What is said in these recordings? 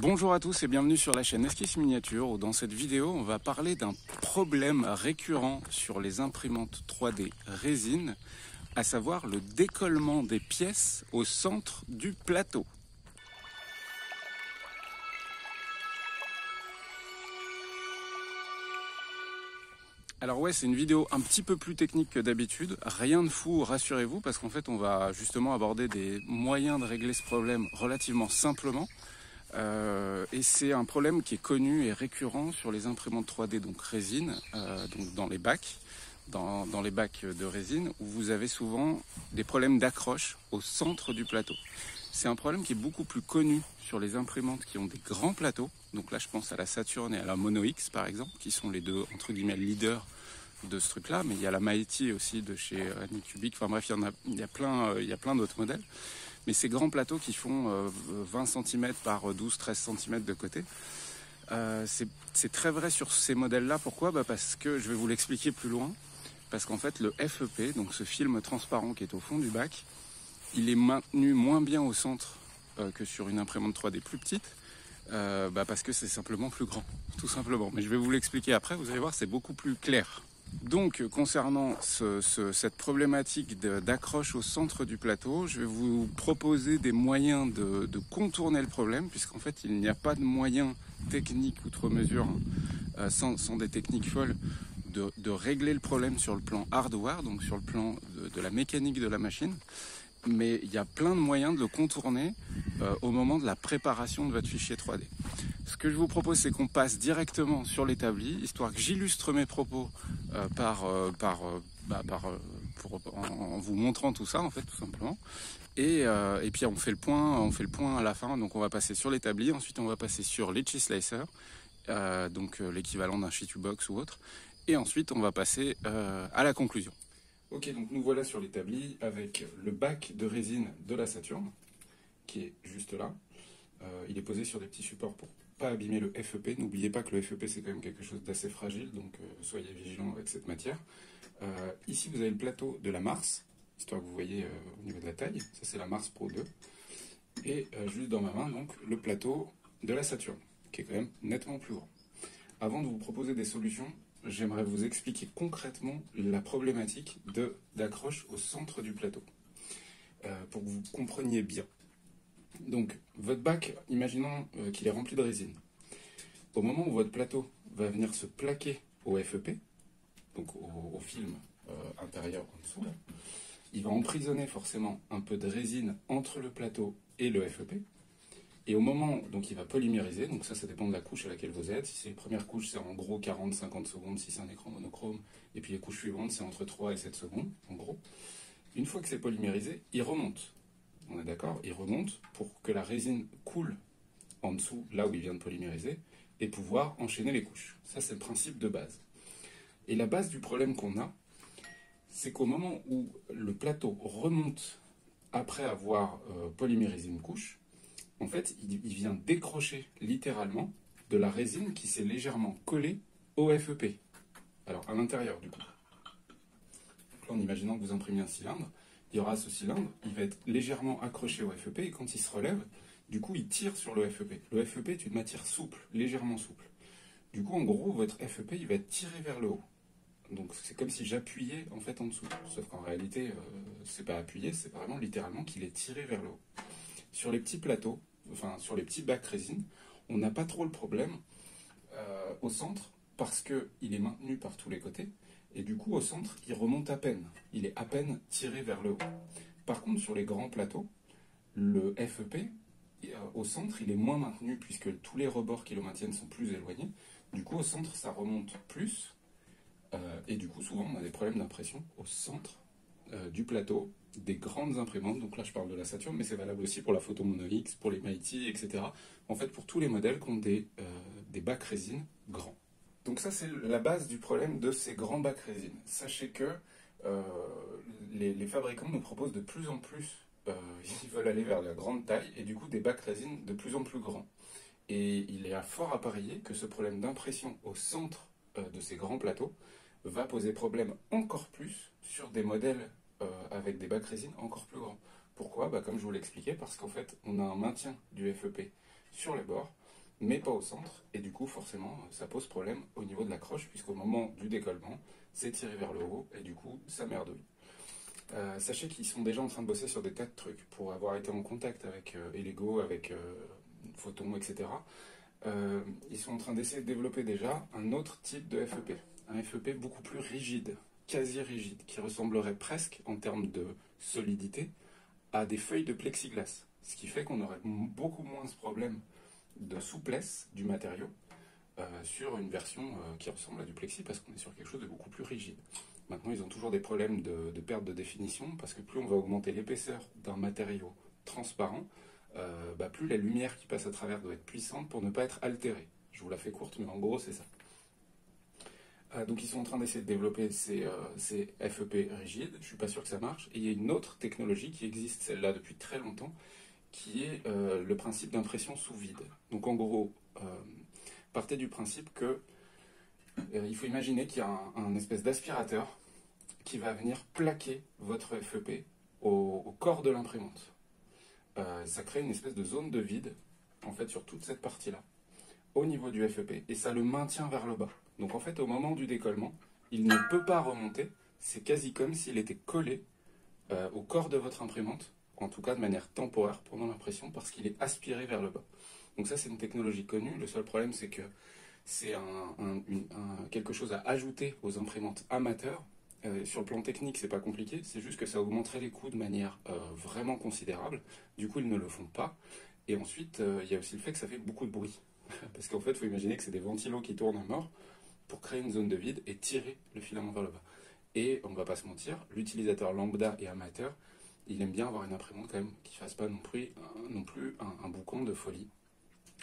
Bonjour à tous et bienvenue sur la chaîne Esquisse Miniature où dans cette vidéo on va parler d'un problème récurrent sur les imprimantes 3D résine, à savoir le décollement des pièces au centre du plateau. Alors ouais, c'est une vidéo un petit peu plus technique que d'habitude, rien de fou, rassurez-vous, parce qu'en fait on va justement aborder des moyens de régler ce problème relativement simplement. Et c'est un problème qui est connu et récurrent sur les imprimantes 3D, donc résine, donc dans les bacs, dans les bacs de résine, où vous avez souvent des problèmes d'accroche au centre du plateau. C'est un problème qui est beaucoup plus connu sur les imprimantes qui ont des grands plateaux. Donc là, je pense à la Saturn et à la Mono X, par exemple, qui sont les deux, entre guillemets, leaders de ce truc-là. Mais il y a la Mighty aussi de chez Anycubic. Enfin bref, il y a plein d'autres modèles. Mais ces grands plateaux qui font 20 cm par 12-13 cm de côté, c'est très vrai sur ces modèles-là. Pourquoi ? Parce que, je vais vous l'expliquer plus loin, parce qu'en fait le FEP, donc ce film transparent qui est au fond du bac, il est maintenu moins bien au centre que sur une imprimante 3D plus petite, parce que c'est simplement plus grand, tout simplement. Mais je vais vous l'expliquer après, vous allez voir, c'est beaucoup plus clair. Donc, concernant cette problématique d'accroche au centre du plateau, je vais vous proposer des moyens de contourner le problème, puisqu'en fait, il n'y a pas de moyen technique outre mesure, sans des techniques folles, de régler le problème sur le plan hardware, donc sur le plan de la mécanique de la machine. Mais il y a plein de moyens de le contourner au moment de la préparation de votre fichier 3D. Ce que je vous propose, c'est qu'on passe directement sur l'établi, histoire que j'illustre mes propos en vous montrant tout ça, en fait, tout simplement. Et puis on fait le point à la fin. Donc on va passer sur l'établi, ensuite on va passer sur l'Itchy Slicer, donc l'équivalent d'un Shitubox ou autre. Et ensuite on va passer à la conclusion. Ok, donc nous voilà sur l'établi avec le bac de résine de la Saturn, qui est juste là. Il est posé sur des petits supports pour pas abîmer le FEP. N'oubliez pas que le FEP c'est quand même quelque chose d'assez fragile, donc soyez vigilants avec cette matière. Ici vous avez le plateau de la Mars, histoire que vous voyez au niveau de la taille. Ça c'est la Mars Pro 2. Et juste dans ma main, donc, le plateau de la Saturn, qui est quand même nettement plus grand. Avant de vous proposer des solutions, j'aimerais vous expliquer concrètement la problématique d'accroche au centre du plateau, pour que vous compreniez bien. Donc, votre bac, imaginons qu'il est rempli de résine. Au moment où votre plateau va venir se plaquer au FEP, donc au film intérieur en dessous, là, il va emprisonner forcément un peu de résine entre le plateau et le FEP. Et au moment, donc il va polymériser, donc ça dépend de la couche à laquelle vous êtes. Si c'est les premières couches, c'est en gros 40-50 secondes si c'est un écran monochrome. Et puis les couches suivantes, c'est entre 3 et 7 secondes, en gros. Une fois que c'est polymérisé, il remonte. On est d'accord ? Il remonte pour que la résine coule en dessous, là où il vient de polymériser, et pouvoir enchaîner les couches. Ça, c'est le principe de base. Et la base du problème qu'on a, c'est qu'au moment où le plateau remonte après avoir polymérisé une couche, en fait, il vient décrocher littéralement de la résine qui s'est légèrement collée au FEP. Alors, à l'intérieur, du coup. Donc là, en imaginant que vous imprimez un cylindre, il y aura ce cylindre, il va être légèrement accroché au FEP, et quand il se relève, du coup, il tire sur le FEP. Le FEP est une matière souple, légèrement souple. Du coup, en gros, votre FEP, il va être tiré vers le haut. Donc, c'est comme si j'appuyais, en fait, en dessous. Sauf qu'en réalité, c'est pas appuyé, c'est vraiment littéralement qu'il est tiré vers le haut. Sur les petits plateaux, enfin sur les petits bacs résine, on n'a pas trop le problème au centre parce qu'il est maintenu par tous les côtés et du coup au centre il remonte à peine, il est à peine tiré vers le haut. Par contre sur les grands plateaux, le FEP au centre il est moins maintenu puisque tous les rebords qui le maintiennent sont plus éloignés. Du coup au centre ça remonte plus et du coup souvent on a des problèmes d'impression au centre du plateau des grandes imprimantes. Donc là je parle de la Saturn, mais c'est valable aussi pour la Photo Mono X, pour les Mighty, etc. En fait pour tous les modèles qui ont des bacs résine grands. Donc ça c'est la base du problème de ces grands bacs résine. Sachez que les fabricants nous proposent de plus en plus, ils veulent aller vers la grande taille et du coup des bacs résine de plus en plus grands. Et il est à fort à parier que ce problème d'impression au centre de ces grands plateaux va poser problème encore plus sur des modèles avec des bacs résine encore plus grands. Pourquoi ? Comme je vous l'expliquais, parce qu'en fait, on a un maintien du FEP sur les bords, mais pas au centre, et du coup forcément ça pose problème au niveau de l'accroche, puisqu'au moment du décollement, c'est tiré vers le haut, et du coup ça merdouille. Sachez qu'ils sont déjà en train de bosser sur des tas de trucs, pour avoir été en contact avec Elego, avec Photon, etc. Ils sont en train d'essayer de développer déjà un autre type de FEP, un FEP beaucoup plus rigide, quasi rigide, qui ressemblerait presque en termes de solidité à des feuilles de plexiglas, ce qui fait qu'on aurait beaucoup moins ce problème de souplesse du matériau sur une version qui ressemble à du plexi, parce qu'on est sur quelque chose de beaucoup plus rigide. Maintenant, ils ont toujours des problèmes de perte de définition, parce que plus on va augmenter l'épaisseur d'un matériau transparent, plus la lumière qui passe à travers doit être puissante pour ne pas être altérée. Je vous la fais courte, mais en gros, c'est ça. Donc ils sont en train d'essayer de développer ces FEP rigides, je ne suis pas sûr que ça marche. Et il y a une autre technologie qui existe, celle-là, depuis très longtemps, qui est le principe d'impression sous vide. Donc en gros, partez du principe que il faut imaginer qu'il y a un espèce d'aspirateur qui va venir plaquer votre FEP au corps de l'imprimante. Ça crée une espèce de zone de vide, en fait, sur toute cette partie-là, au niveau du FEP, et ça le maintient vers le bas. Donc en fait, au moment du décollement, il ne peut pas remonter, c'est quasi comme s'il était collé au corps de votre imprimante, en tout cas de manière temporaire pendant l'impression, parce qu'il est aspiré vers le bas. Donc ça, c'est une technologie connue. Le seul problème, c'est que c'est quelque chose à ajouter aux imprimantes amateurs. Sur le plan technique, c'est pas compliqué, c'est juste que ça augmenterait les coûts de manière vraiment considérable. Du coup, ils ne le font pas. Et ensuite, il y a aussi le fait que ça fait beaucoup de bruit. Parce qu'en fait, il faut imaginer que c'est des ventilos qui tournent à mort pour créer une zone de vide et tirer le filament vers le bas. Et on ne va pas se mentir, l'utilisateur lambda et amateur, il aime bien avoir une imprimante quand même qui ne fasse pas non plus un boucan de folie.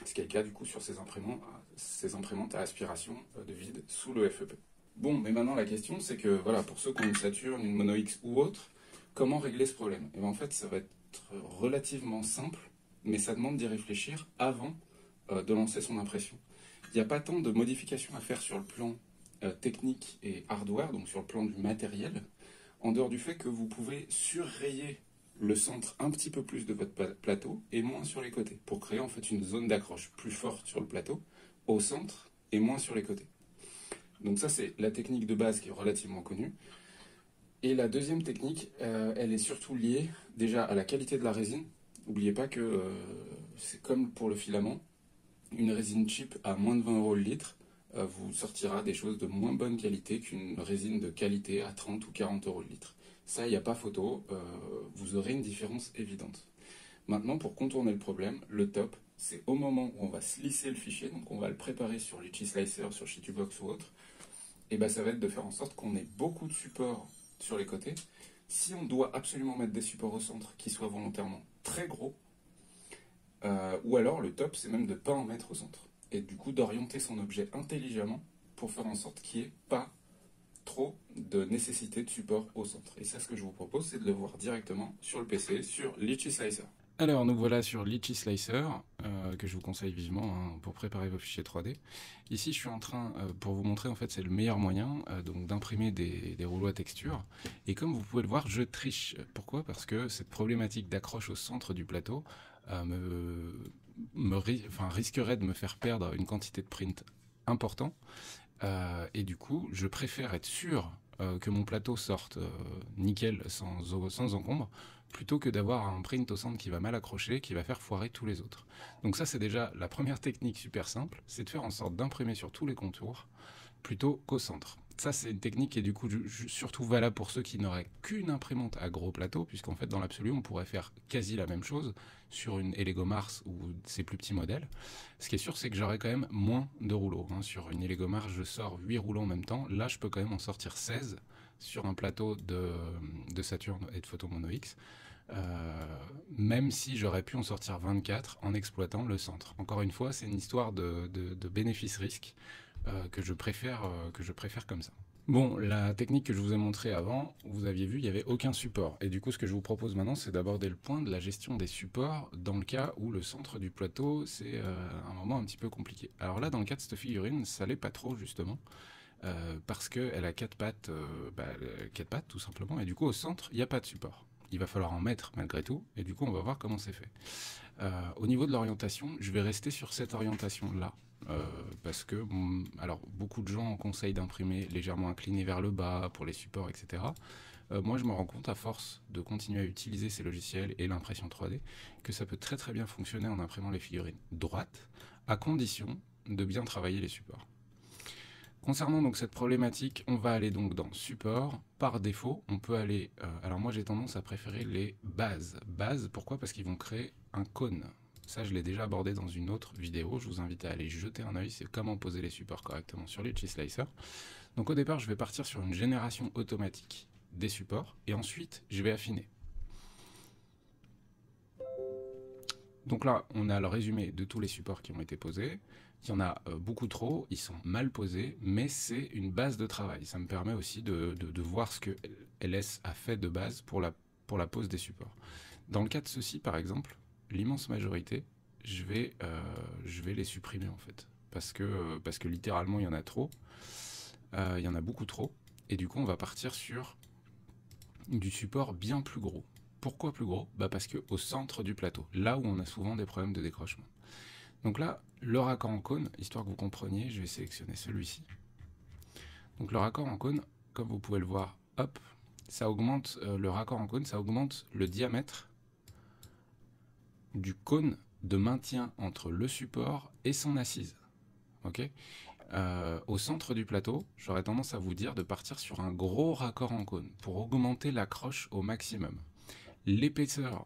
Ce qui est le cas du coup sur ces imprimantes à aspiration de vide sous le FEP. Bon, mais maintenant la question c'est que voilà, pour ceux qui ont une Saturn, une Mono X ou autre, comment régler ce problème? Et bien en fait ça va être relativement simple, mais ça demande d'y réfléchir avant de lancer son impression. Il n'y a pas tant de modifications à faire sur le plan technique et hardware, donc sur le plan du matériel, en dehors du fait que vous pouvez surrayer le centre un petit peu plus de votre plateau et moins sur les côtés, pour créer en fait une zone d'accroche plus forte sur le plateau, au centre et moins sur les côtés. Donc ça c'est la technique de base qui est relativement connue. Et la deuxième technique, elle est surtout liée déjà à la qualité de la résine. N'oubliez pas que c'est comme pour le filament, une résine cheap à moins de 20 € le litre vous sortira des choses de moins bonne qualité qu'une résine de qualité à 30 ou 40 € le litre. Ça, il n'y a pas photo, vous aurez une différence évidente. Maintenant, pour contourner le problème, le top, c'est au moment où on va slisser le fichier, donc on va le préparer sur Litchi Slicer, sur Shitubox ou autre, et ben ça va être de faire en sorte qu'on ait beaucoup de supports sur les côtés. Si on doit absolument mettre des supports au centre qui soient volontairement très gros, ou alors le top c'est même de ne pas en mettre au centre. Et du coup d'orienter son objet intelligemment pour faire en sorte qu'il n'y ait pas trop de nécessité de support au centre. Et ça, ce que je vous propose, c'est de le voir directement sur le PC, sur Litchi Slicer. Alors nous voilà sur Litchi Slicer, que je vous conseille vivement hein, pour préparer vos fichiers 3D. Ici je suis en train, pour vous montrer en fait c'est le meilleur moyen donc d'imprimer des rouleaux à texture. Et comme vous pouvez le voir, je triche. Pourquoi? Parce que cette problématique d'accroche au centre du plateau risquerait de me faire perdre une quantité de print important. Et du coup je préfère être sûr que mon plateau sorte nickel sans encombre, plutôt que d'avoir un print au centre qui va mal accrocher, qui va faire foirer tous les autres. Donc ça c'est déjà la première technique super simple, c'est de faire en sorte d'imprimer sur tous les contours, plutôt qu'au centre. Ça c'est une technique qui est du coup surtout valable pour ceux qui n'auraient qu'une imprimante à gros plateau, puisqu'en fait dans l'absolu on pourrait faire quasi la même chose sur une Elego Mars ou ses plus petits modèles. Ce qui est sûr c'est que j'aurais quand même moins de rouleaux. Sur une Elego Mars je sors 8 rouleaux en même temps, là je peux quand même en sortir 16 sur un plateau de Saturn et de Photon Mono X. Même si j'aurais pu en sortir 24 en exploitant le centre. Encore une fois, c'est une histoire de bénéfice-risque que je préfère comme ça. Bon, la technique que je vous ai montrée avant, vous aviez vu, il n'y avait aucun support. Et du coup, ce que je vous propose maintenant, c'est d'aborder le point de la gestion des supports dans le cas où le centre du plateau, c'est un moment un petit peu compliqué. Alors là, dans le cas de cette figurine, ça l'est pas trop, justement. Parce qu'elle a 4 pattes, tout simplement, et du coup, au centre, il n'y a pas de support. il va falloir en mettre malgré tout, et du coup on va voir comment c'est fait. Au niveau de l'orientation, je vais rester sur cette orientation-là, parce que alors, beaucoup de gens conseillent d'imprimer légèrement incliné vers le bas pour les supports, etc. Moi je me rends compte à force de continuer à utiliser ces logiciels et l'impression 3D que ça peut très très bien fonctionner en imprimant les figurines droites, à condition de bien travailler les supports. Concernant donc cette problématique, on va aller donc dans support. Par défaut, on peut aller... alors moi j'ai tendance à préférer les bases. Bases, pourquoi? Parce qu'ils vont créer un cône. Ça je l'ai déjà abordé dans une autre vidéo, je vous invite à aller jeter un œil, c'est comment poser les supports correctement sur les Slicer. Donc au départ je vais partir sur une génération automatique des supports, et ensuite je vais affiner. Donc là, on a le résumé de tous les supports qui ont été posés. Il y en a beaucoup trop, ils sont mal posés, mais c'est une base de travail. Ça me permet aussi de voir ce que LS a fait de base pour la pose des supports. Dans le cas de ceci, par exemple, l'immense majorité, je vais les supprimer en fait. Parce que littéralement, il y en a trop. Il y en a beaucoup trop. Et du coup, on va partir sur du support bien plus gros. Pourquoi plus gros? Parce qu'au centre du plateau, là où on a souvent des problèmes de décrochement. Donc là, le raccord en cône, histoire que vous compreniez, je vais sélectionner celui-ci. Donc le raccord en cône, comme vous pouvez le voir, hop, ça augmente le raccord en cône, ça augmente le diamètre du cône de maintien entre le support et son assise. Ok? Au centre du plateau, j'aurais tendance à vous dire de partir sur un gros raccord en cône pour augmenter l'accroche au maximum. L'épaisseur,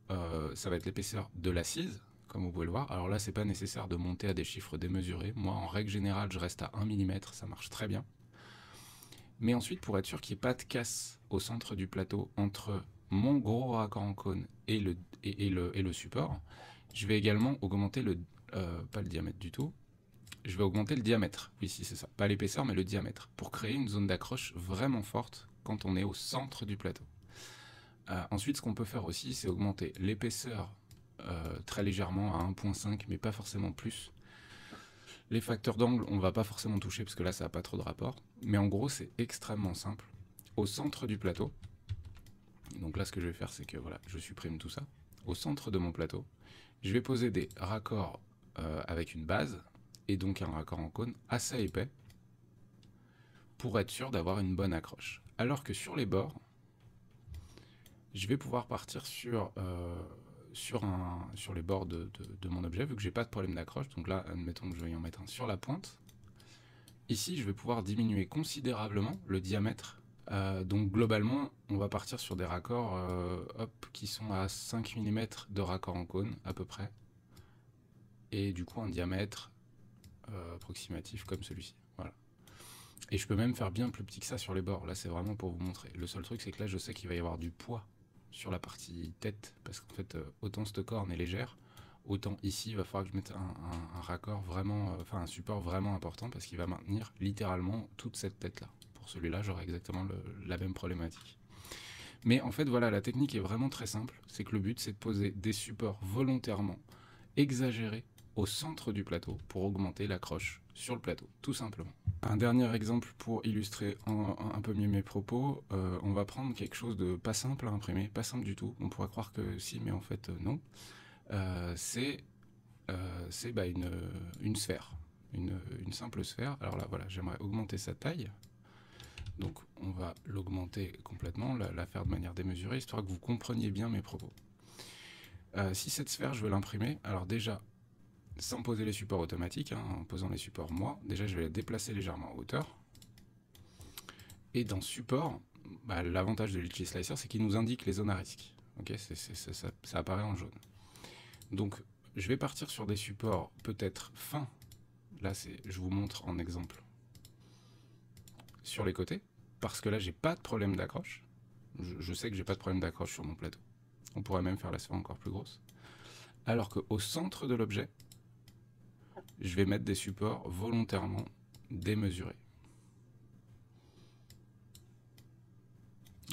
ça va être l'épaisseur de l'assise, comme vous pouvez le voir. Alors là, c'est pas nécessaire de monter à des chiffres démesurés. Moi, en règle générale, je reste à 1 mm, ça marche très bien. Mais ensuite, pour être sûr qu'il n'y ait pas de casse au centre du plateau entre mon gros raccord en cône et le support, je vais également augmenter pas le diamètre du tout, je vais augmenter le diamètre. Oui, si c'est ça. Pas l'épaisseur, mais le diamètre, pour créer une zone d'accroche vraiment forte quand on est au centre du plateau. Ensuite, ce qu'on peut faire aussi, c'est augmenter l'épaisseur très légèrement à 1.5, mais pas forcément plus. Les facteurs d'angle, on ne va pas forcément toucher, parce que là, ça n'a pas trop de rapport. Mais en gros, c'est extrêmement simple. Au centre du plateau, donc là, ce que je vais faire, c'est que voilà, je supprime tout ça. Au centre de mon plateau, je vais poser des raccords avec une base, et donc un raccord en cône assez épais, pour être sûr d'avoir une bonne accroche. Alors que sur les bords, je vais pouvoir partir sur les bords de mon objet, vu que j'ai pas de problème d'accroche. Donc là, admettons que je vais en mettre un sur la pointe. Ici, je vais pouvoir diminuer considérablement le diamètre. Donc globalement, on va partir sur des raccords qui sont à 5 mm de raccord en cône, à peu près. Et du coup, un diamètre approximatif comme celui-ci. Voilà. Et je peux même faire bien plus petit que ça sur les bords. Là, c'est vraiment pour vous montrer. Le seul truc, c'est que là, je sais qu'il va y avoir du poids sur la partie tête, parce qu'en fait, autant cette corne est légère, autant ici, il va falloir que je mette un raccord vraiment, un support vraiment important, parce qu'il va maintenir littéralement toute cette tête-là. Pour celui-là, j'aurai exactement la même problématique. Mais en fait, voilà, la technique est vraiment très simple. C'est que le but, c'est de poser des supports volontairement exagérés au centre du plateau pour augmenter l'accroche sur le plateau, tout simplement. Un dernier exemple pour illustrer un peu mieux mes propos, on va prendre quelque chose de pas simple à imprimer, pas simple du tout, on pourrait croire que si, mais en fait non. C'est une sphère, une simple sphère. Alors là, voilà, j'aimerais augmenter sa taille. Donc on va l'augmenter complètement, la faire de manière démesurée, histoire que vous compreniez bien mes propos. Si cette sphère, je veux l'imprimer, alors déjà, sans poser les supports automatiques, en posant les supports moi, déjà je vais la déplacer légèrement en hauteur. Et dans support, l'avantage de l'Itchy Slicer, c'est qu'il nous indique les zones à risque. Okay, ça apparaît en jaune. Donc je vais partir sur des supports peut-être fins. Là, je vous montre en exemple sur les côtés, parce que là j'ai pas de problème d'accroche. Je sais que j'ai pas de problème d'accroche sur mon plateau. On pourrait même faire la sphère encore plus grosse. Alors qu'au centre de l'objet, je vais mettre des supports volontairement démesurés.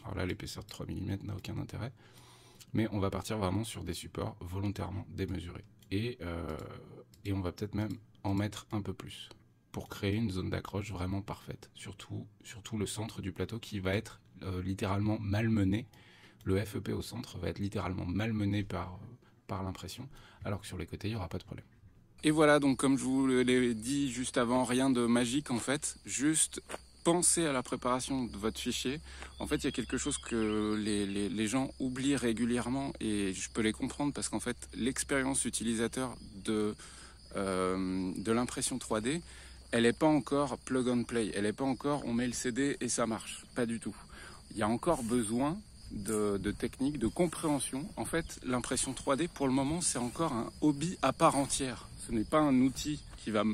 Alors là, l'épaisseur de 3 mm n'a aucun intérêt, mais on va partir vraiment sur des supports volontairement démesurés. Et on va peut-être même en mettre un peu plus, pour créer une zone d'accroche vraiment parfaite, surtout le centre du plateau qui va être littéralement malmené le FEP au centre va être littéralement malmené par l'impression, alors que sur les côtés, il n'y aura pas de problème. Et voilà, donc comme je vous l'ai dit juste avant, rien de magique en fait, juste pensez à la préparation de votre fichier. En fait, il y a quelque chose que les gens oublient régulièrement et je peux les comprendre parce qu'en fait, l'expérience utilisateur de l'impression 3D, elle n'est pas encore plug and play, elle n'est pas encore on met le CD et ça marche, pas du tout. Il y a encore besoin de techniques, de compréhension. En fait, l'impression 3D, pour le moment, c'est encore un hobby à part entière. Ce n'est pas un outil qui va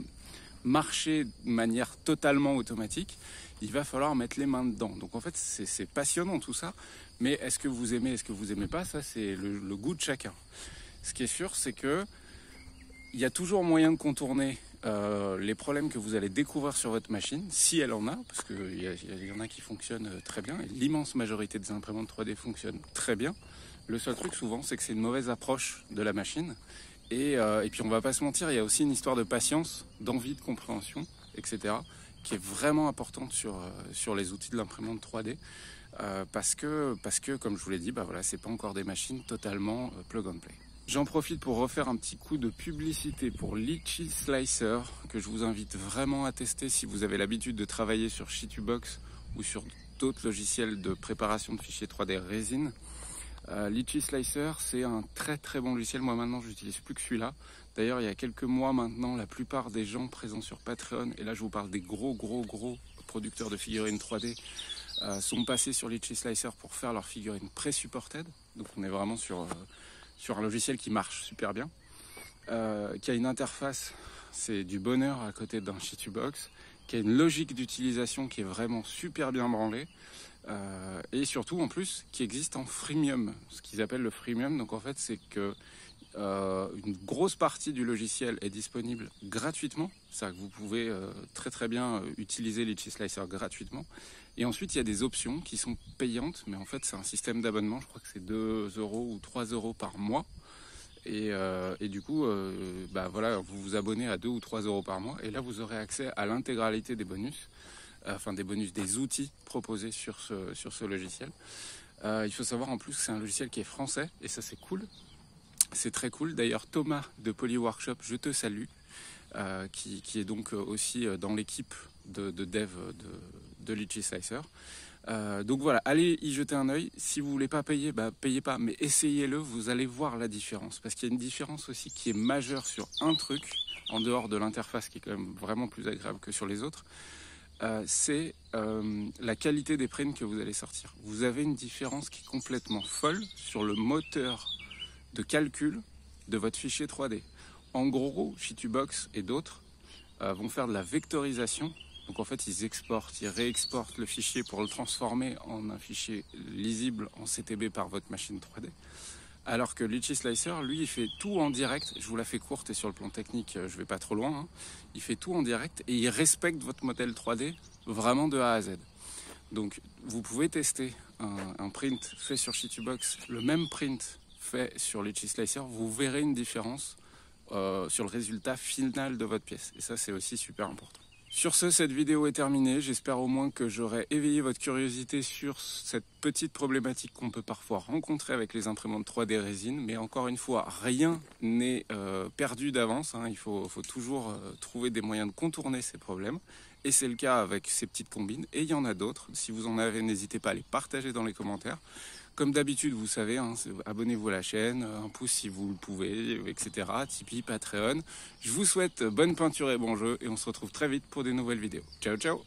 marcher de manière totalement automatique. Il va falloir mettre les mains dedans. Donc en fait, c'est passionnant tout ça. Mais est-ce que vous aimez, est-ce que vous aimez pas? Ça, c'est le goût de chacun. Ce qui est sûr, c'est que il y a toujours moyen de contourner les problèmes que vous allez découvrir sur votre machine, si elle en a, parce qu'il y en a qui fonctionnent très bien, et l'immense majorité des imprimantes 3D fonctionnent très bien. Le seul truc souvent, c'est que c'est une mauvaise approche de la machine, et puis on va pas se mentir, il y a aussi une histoire de patience, d'envie de compréhension, etc., qui est vraiment importante sur les outils de l'imprimante 3D, parce que, comme je vous l'ai dit, bah voilà, c'est pas encore des machines totalement plug and play. J'en profite pour refaire un petit coup de publicité pour Litchi Slicer, que je vous invite vraiment à tester si vous avez l'habitude de travailler sur Shitubox ou sur d'autres logiciels de préparation de fichiers 3D résine. Litchi Slicer, c'est un très très bon logiciel. Moi maintenant, je n'utilise plus que celui-là. D'ailleurs, il y a quelques mois maintenant, la plupart des gens présents sur Patreon, et là je vous parle des gros producteurs de figurines 3D, sont passés sur Litchi Slicer pour faire leurs figurines pré-supported. Donc on est vraiment sur un logiciel qui marche super bien, qui a une interface, c'est du bonheur à côté d'un Shitubox, qui a une logique d'utilisation qui est vraiment super bien branlée, et surtout en plus qui existe en freemium, ce qu'ils appellent le freemium. Donc en fait c'est que une grosse partie du logiciel est disponible gratuitement, c'est-à-dire que vous pouvez très bien utiliser Litchi Slicer gratuitement. Et ensuite, il y a des options qui sont payantes, mais en fait, c'est un système d'abonnement. Je crois que c'est 2 € ou 3 € par mois. Et du coup, bah voilà, vous vous abonnez à 2 ou 3 € par mois. Et là, vous aurez accès à l'intégralité des bonus, des outils proposés sur ce logiciel. Il faut savoir en plus que c'est un logiciel qui est français, et ça, c'est cool. C'est très cool. D'ailleurs, Thomas de Polyworkshop, je te salue, qui est donc aussi dans l'équipe de dev de Litchi Slicer. Donc voilà, allez y jeter un œil. Si vous voulez pas payer, bah payez pas, mais essayez-le, vous allez voir la différence. Parce qu'il y a une différence aussi qui est majeure sur un truc, en dehors de l'interface qui est quand même vraiment plus agréable que sur les autres. C'est la qualité des prints que vous allez sortir. Vous avez une différence qui est complètement folle sur le moteur de calcul de votre fichier 3D. En gros, Shitubox et d'autres vont faire de la vectorisation. Donc en fait, ils réexportent le fichier pour le transformer en un fichier lisible en CTB par votre machine 3D. Alors que Litchi Slicer, lui, il fait tout en direct. Je vous la fais courte et sur le plan technique, je vais pas trop loin. Il fait tout en direct et il respecte votre modèle 3D vraiment de A à Z. Donc vous pouvez tester un print fait sur Shitubox, le même print fait sur Litchi Slicer, vous verrez une différence sur le résultat final de votre pièce. Et ça, c'est aussi super important. Sur ce, cette vidéo est terminée. J'espère au moins que j'aurai éveillé votre curiosité sur cette petite problématique qu'on peut parfois rencontrer avec les imprimantes 3D résine. Mais encore une fois, rien n'est perdu d'avance. Il faut toujours trouver des moyens de contourner ces problèmes. Et c'est le cas avec ces petites combines. Et il y en a d'autres. Si vous en avez, n'hésitez pas à les partager dans les commentaires. Comme d'habitude, vous savez, abonnez-vous à la chaîne, un pouce si vous le pouvez, etc. Tipeee, Patreon. Je vous souhaite bonne peinture et bon jeu et on se retrouve très vite pour des nouvelles vidéos. Ciao, ciao!